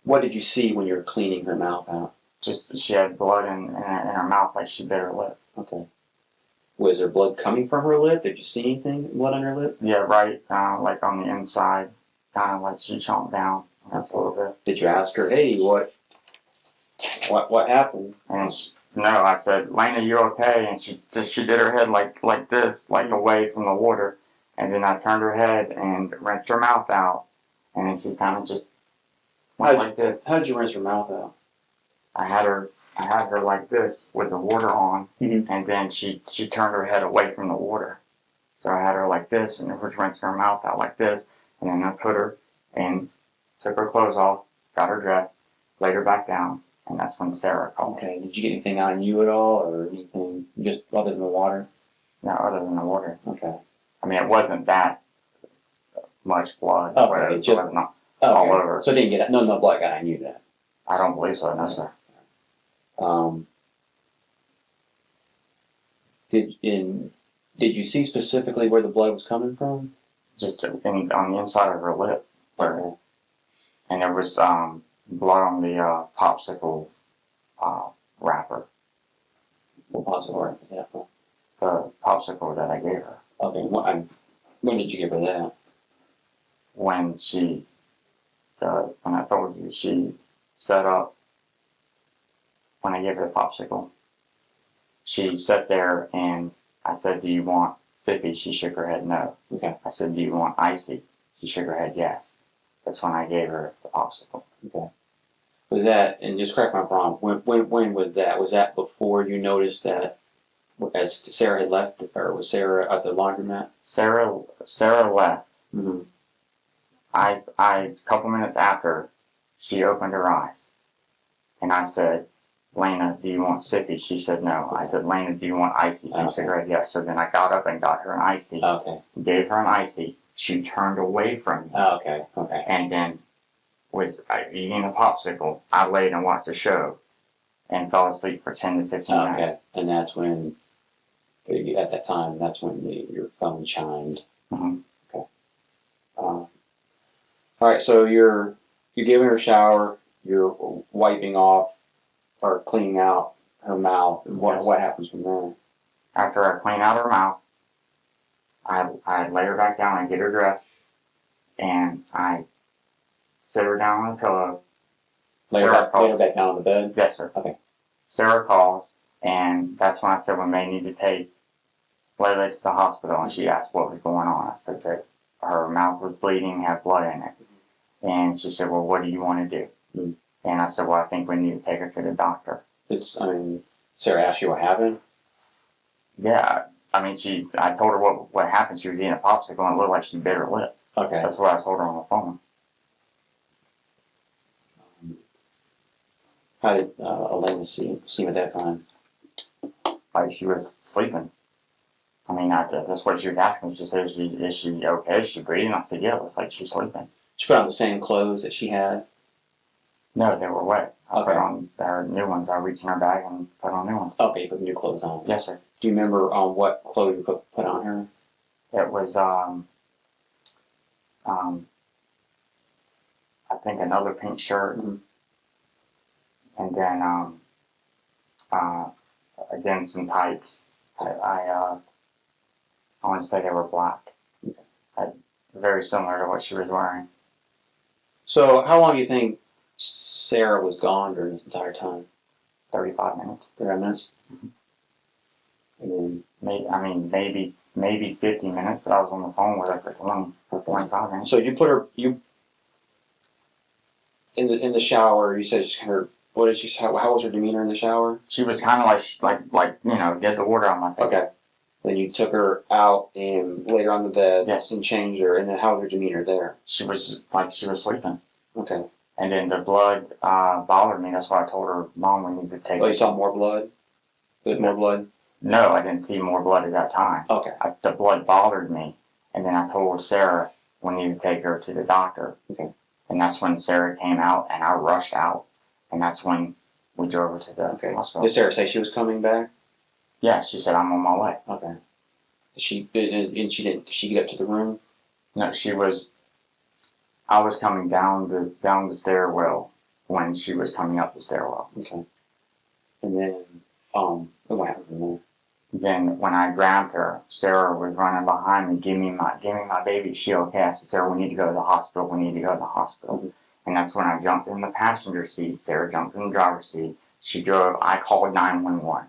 What did you see when you were cleaning her mouth out? Just she had blood in her mouth like she bit her lip. Okay. Was there blood coming from her lip? Did you see anything blood on her lip? Yeah, right. Like on the inside, kind of like she chomped down a little bit. Did you ask her, hey, what happened? And no, I said, Lena, you okay? And she did her head like this, like away from the water. And then I turned her head and rinsed her mouth out. And then she kind of just went like this. How did you rinse her mouth out? I had her like this with the water on, and then she turned her head away from the water. So I had her like this, and was rinsing her mouth out like this, and then I put her and took her clothes off, got her dressed, laid her back down, and that's when Sarah called. Okay. Did you get anything on you at all, or anything just other than the water? No, other than the water. Okay. I mean, it wasn't that much blood. Okay, Whatever, it's just- so not Okay. all over. So it didn't get no blood got on you then. I don't believe so, no, sir. Did you see specifically where the blood was coming from? Just on the inside of her lip, Okay. and there was blood on the popsicle wrapper. What possible was that from? The popsicle that I gave her Okay. When did you give her that? when when I told you she set up when I gave her the popsicle. She sat there and I said, "Do you want sippy?" She shook her head no. Okay. I said, "Do you want icy?" She shook her head yes. That's when I gave her the popsicle. Okay. Was that, and just correct me if I'm wrong, when was that? Was that before you noticed that as Sarah had left, or was Sarah at the laundromat? Sarah left. Mm-hmm. I a couple minutes after she opened her eyes, and I said, "Lena, do you want sippy?" She said no. I said, "Lena, do you want icy?" She shook her head yes. So then I got up and got her an icy. Okay. Gave her an icy. She turned away from me, Okay. Okay. and then was eating a popsicle. I laid and watched the show, and fell asleep for 10 to 15 minutes. Okay. And that's when, at that time, that's when your phone chimed. Mhm. Okay. All right. So you're giving her a shower. You're wiping off or cleaning out her mouth. And what happens from there? After I clean out her mouth, I lay her back down and get her dressed, and I sit her down on the pillow. Lay her back down on the bed. Yes, sir. Okay. Sarah calls, and that's when I said we may need to take Layla to the hospital, and she asked what was going on. I said that her mouth was bleeding, had blood in it. And she said, well, what do you want to do? Mm. And I said, well, I think we need to take her to the doctor. Sarah asked you what happened? Yeah, I told her what happened. She was eating a popsicle, and it looked like she bit her lip. Okay. That's what I told her on the phone. How did Elena seem at that time? Like she was sleeping. I mean, that's what she was asking me. She said, is she okay? Is she breathing? I said, yeah, it looks like she's sleeping. She put on the same clothes that she had? No, they were wet. I Okay. put on their new ones. I reached in her bag and put on new ones. Okay, you put new clothes on. Yes, sir. Do you remember what clothes you put on her? It was, I think another pink shirt. Mhm. And then, again, some tights. I want to say they were black. Very similar to what she was wearing. So how long do you think Sarah was gone during this entire time? 35 minutes. 30 minutes? Mhm. And Maybe 50 minutes, but I was on the phone with her for 20 or 25 minutes. so you put her, in the shower, you said her, what did she say, how was her demeanor in the shower? She was kind of like, get the water on my face. Okay. Then you took her out and laid her on the bed. Yes. And changed her, and then how was her demeanor there? She was sleeping. Okay. And then the blood bothered me. That's why I told her, Mom, we need to take Oh, you saw more blood? There's more blood? No, I didn't see more blood at that time. Okay. The blood bothered me. And then I told Sarah we need to take her to the doctor. Okay. And that's when Sarah came out, and I rushed out. And that's when we drove her to the hospital. Did Sarah say she was coming back? Yeah, she said, I'm on my way. Okay. Did she get up to the room? No, I was coming down the stairwell when she was coming up the stairwell. Okay. And then, what happened from there? Then when I grabbed her, Sarah was running behind me, give me my baby. Is she okay? I said, Sarah, we need to go to the hospital. We need to go to the hospital. Mm-hmm. And that's when I jumped in the passenger seat. Sarah jumped in the driver's seat. She drove. I called 911.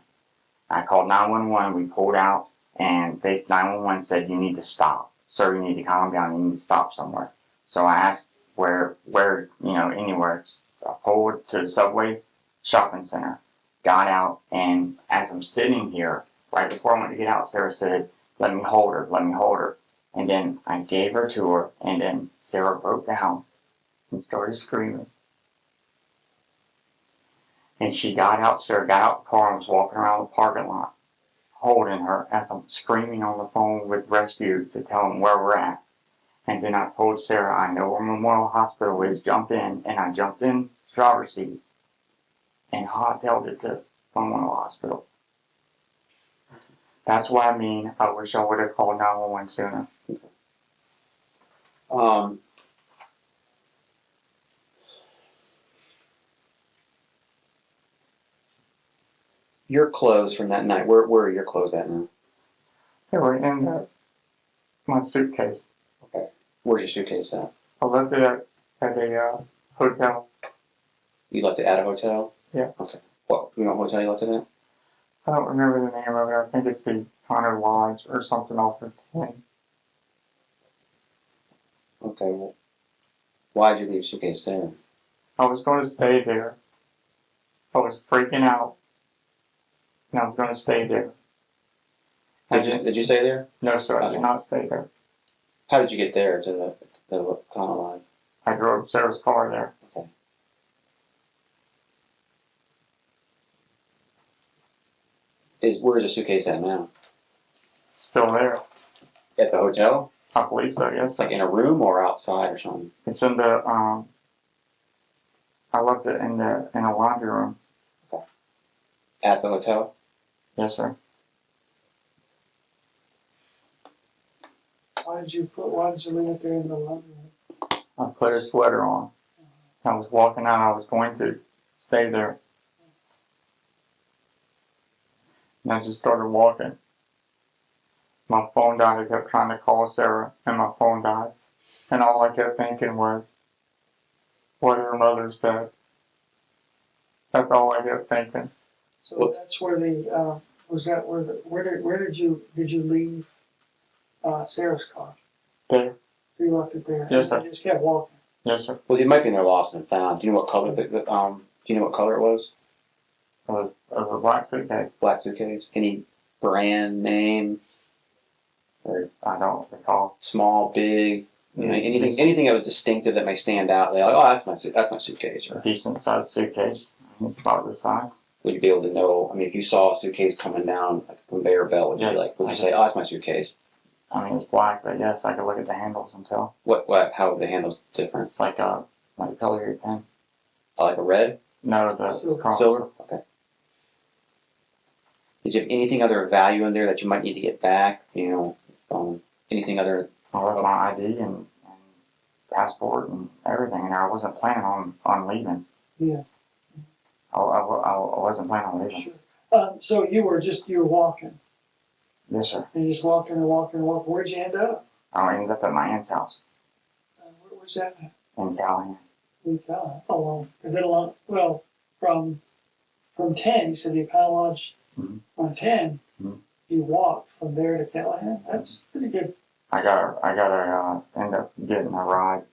I called 911. We pulled out, and 911 said, you need to stop. Sir, you need to calm down. You need to stop somewhere. So I asked where, anywhere. I pulled to the subway shopping center, got out, and as I'm sitting here, right before I went to get out, Sarah said, let me hold her. And then I gave her to her, and then Sarah broke down and started screaming. And Sarah got out the car and was walking around the parking lot, holding her as I'm screaming on the phone with rescue to tell them where we're at. And then I told Sarah, I know where Memorial Hospital is, jump in. And I jumped in the driver's seat and hightailed it to Memorial Hospital. That's what I mean. I wish I would have called 911 sooner. Your clothes from that night, where are your clothes at now? They were in my suitcase. Okay. Where's your suitcase at? I left it at a hotel. You left it at a hotel? Yeah. Okay. What, you know what hotel you left it at? I don't remember the name of it. I think it's the Hunter Lodge or something off of 10. Okay, well, why did you leave your suitcase there? I was going to stay there. I was freaking out. And I was going to stay there. Did you stay there? No, sir, I did not stay there. How did you get there to the Connell line? I drove Sarah's car there. Okay. Where's the suitcase at now? Still there. At the hotel? I believe so, yes, sir. Like in a room or outside or something? It's in the, I left it in a laundry room. At the hotel? Yes, sir. Why did you leave it there in the laundry room? I put a sweater on. I was walking out. I was going to stay there. And I just started walking. My phone died. I kept trying to call Sarah, and my phone died. And all I kept thinking was what her mother said. That's all I kept thinking. So that's where where did you leave Sarah's car? There. You left it there. Yes, sir. You just kept walking. Yes, sir. Well, you might be in there lost and found. Do you know what color do you know what color it was? It was a black suitcase. Black suitcase? Any brand name? Or I don't recall. small, big? You know, anything that was distinctive that may stand out. Like, oh, that's my suitcase. Or Decent sized suitcase. It's about this size. would you be able to know? I mean, if you saw a suitcase coming down like a conveyor belt, would you be like, would you say, oh, that's my suitcase? I mean, it's black, but yes, I could look at the handles and tell. How are the handles different? It's like a filigree pen. Like a red? No, the Silver. cross. Silver? Okay. Is there anything other of value in there that you might need to get back? Anything other? I left my ID and passport and everything, and I wasn't planning on leaving. Yeah. I wasn't planning on leaving. Sure. So you were walking, Yes, sir. and just walking and walking and walking. Where'd you end up? I ended up at my aunt's house Where's that at? in Callahan. That's a long, is it a long, well, from 10, you said you Pine Lodge Mhm. on 10, Mhm. you walked from there to Callahan? That's pretty good. I gotta end up getting a ride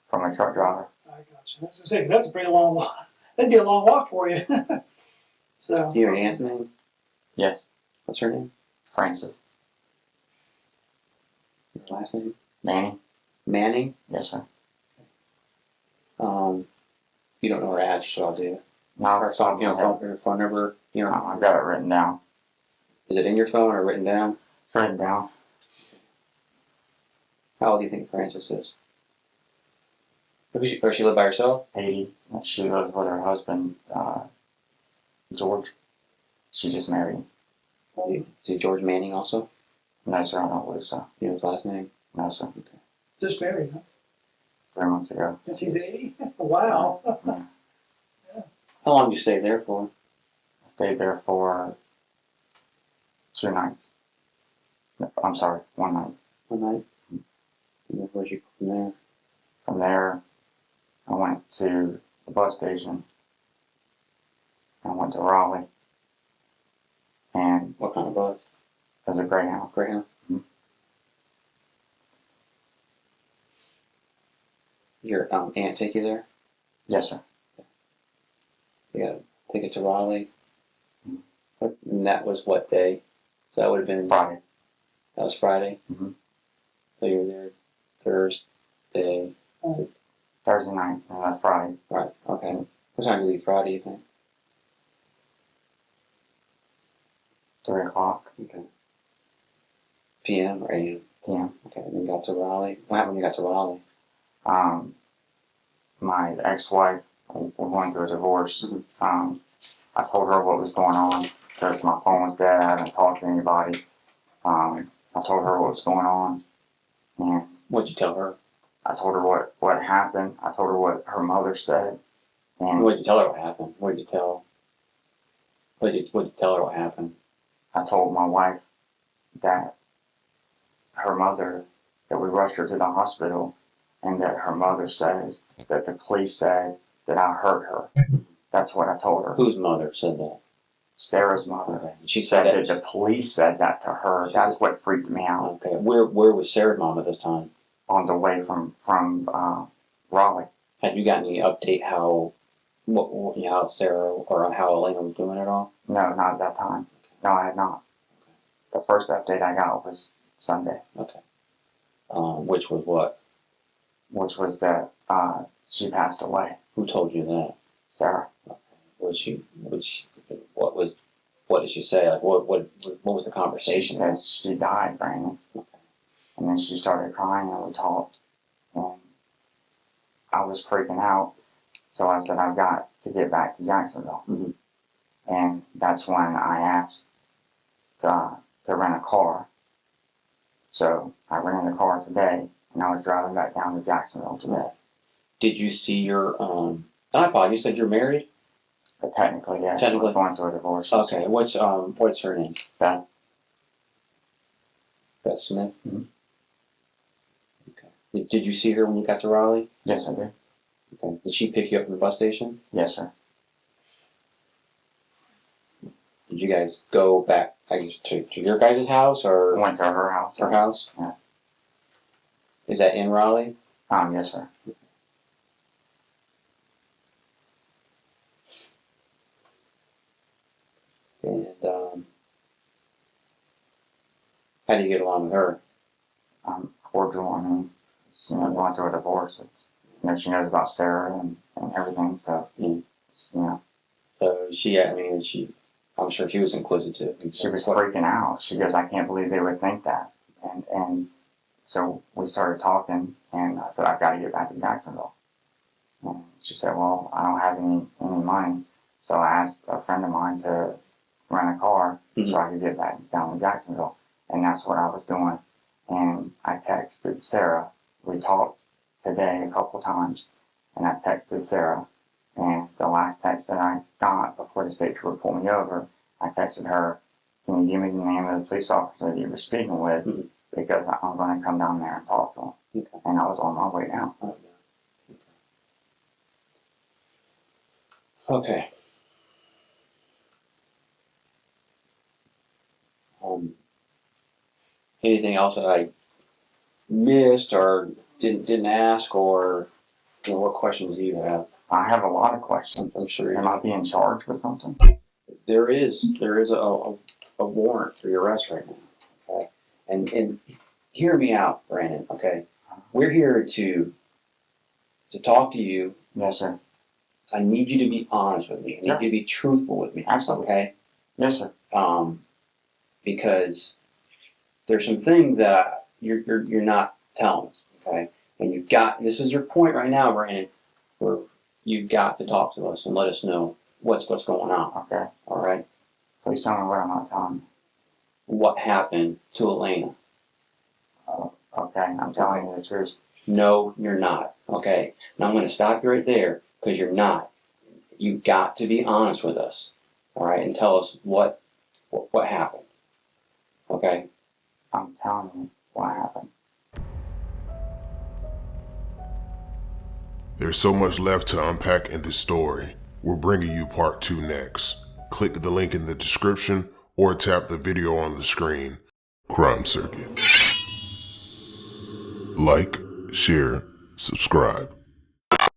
from a truck driver. I got you. That's a pretty long walk. That'd be a long walk for you. So. Do you know your aunt's name? Yes, What's her name? Francis. Her last name? Manny. Manning? Yes, sir. You don't know her address, so I'll do. No, Her phone, her phone number, I've got it written down. is it in your phone or written down? It's written down. How old do you think Frances is? Does she live by herself? 80. She lives with her husband, George. She just married him. Is he George Manning also? No, sir, I don't believe so. You know his last name? No, sir. Just married, huh? 3 months ago. And she's 80? Wow. How long did you stay there for? I stayed there for 2 nights. No, I'm sorry, 1 night. One night? And then where'd you go from there? From there, I went to the bus station. I went to Raleigh. And What kind of bus? it was a Greyhound. Greyhound? Mhm. Your aunt take you there? Yes, sir. You got a ticket to Raleigh? Mhm. And that was what day? So that would have been, Friday. that was Friday? Mhm. So you were there Thursday? Thursday night, and that's Friday. Right, okay. What time did you leave Friday, you think? 3 o'clock Okay. PM or AM? p.m. Okay, and then you got to Raleigh. What happened when you got to Raleigh? My ex-wife, we were going through a divorce. Mhm. I told her what was going on because my phone was dead. I hadn't talked to anybody. I told her what was going on, and What'd you tell her? I told her what happened. I told her what her mother said, and What'd you tell her what happened? What'd you tell her what happened? I told my wife that her mother, that we rushed her to the hospital, and that her mother says that the police said that I hurt her. That's what I told her. Whose mother said that? Sarah's mother. Okay. She said Said it. that the police said that to her. That's what freaked me out. Okay. Where was Sarah's mom at this time? On the way from Raleigh. Had you gotten any update how Sarah or how Elena was doing at all? No, not at that time. No, I had not. The first update I got was Sunday, Okay. Which was what? which was that she passed away. Who told you that? Sarah. What did she say? Like what was the She conversation? said she died, Brandon. Okay. And then she started crying and we talked. And I was freaking out. So I said, I've got to get back to Jacksonville. Mhm. And that's when I asked to rent a car. So I rented a car today, and I was driving back down to Jacksonville today. Did you see your iPod? You said you're married? But technically, yes, Technically. we're going through a divorce. Okay. What's her name? Beth. Beth Smith? Mhm. Okay. Did you see her when you got to Raleigh? Yes, I did. Okay. Did she pick you up from the bus station? Yes, sir. Did you guys go back to your guys' house I or went to her house. her house? Yeah. Is that in Raleigh? Yes, sir. And how do you get along with her? Cordial. I mean, it's, going through a divorce. It's, she knows about Sarah and everything. So, Mm. it's, So I'm sure she was inquisitive. she was freaking out. She goes, I can't believe they would think that. And so we started talking, and I said, I've got to get back to Jacksonville. And she said, well, I don't have any money. So I asked a friend of mine to rent a car so I could get back down to Jacksonville. And that's what I was doing. And I texted Sarah. We talked today a couple times. And I texted Sarah. And the last text that I got before the state trooper pulled me over, I texted her, can you give me the name of the police officer that you were speaking with? Because I'm going to come down there and talk to him. Okay. And I was on my way down. Oh, yeah. Okay. Anything else that I missed or didn't ask, or what questions do you have? I have a lot of questions. I'm sure Am I being charged with something? there is a warrant for your arrest right now. Okay, and hear me out, Brandon. Okay, we're here to talk to you. Yes, sir. I need you to be honest with me. I need you to be truthful with me. Absolutely. Okay. Yes, sir. Because there's some things that you're not telling us. Okay, and this is your point right now, Brandon, where you've got to talk to us and let us know what's going on. Okay. All right. Please tell me what I'm not telling you. What happened to Elena? Okay, I'm telling you the truth. No, you're not. Okay. Now I'm going to stop you right there because you're not. You've got to be honest with us. All right, and tell us what happened. Okay. I'm telling you what happened. There's so much left to unpack in this story. We're bringing you part 2 next. Click the link in the description or tap the video on the screen. Crime Circuit. Like, share, subscribe.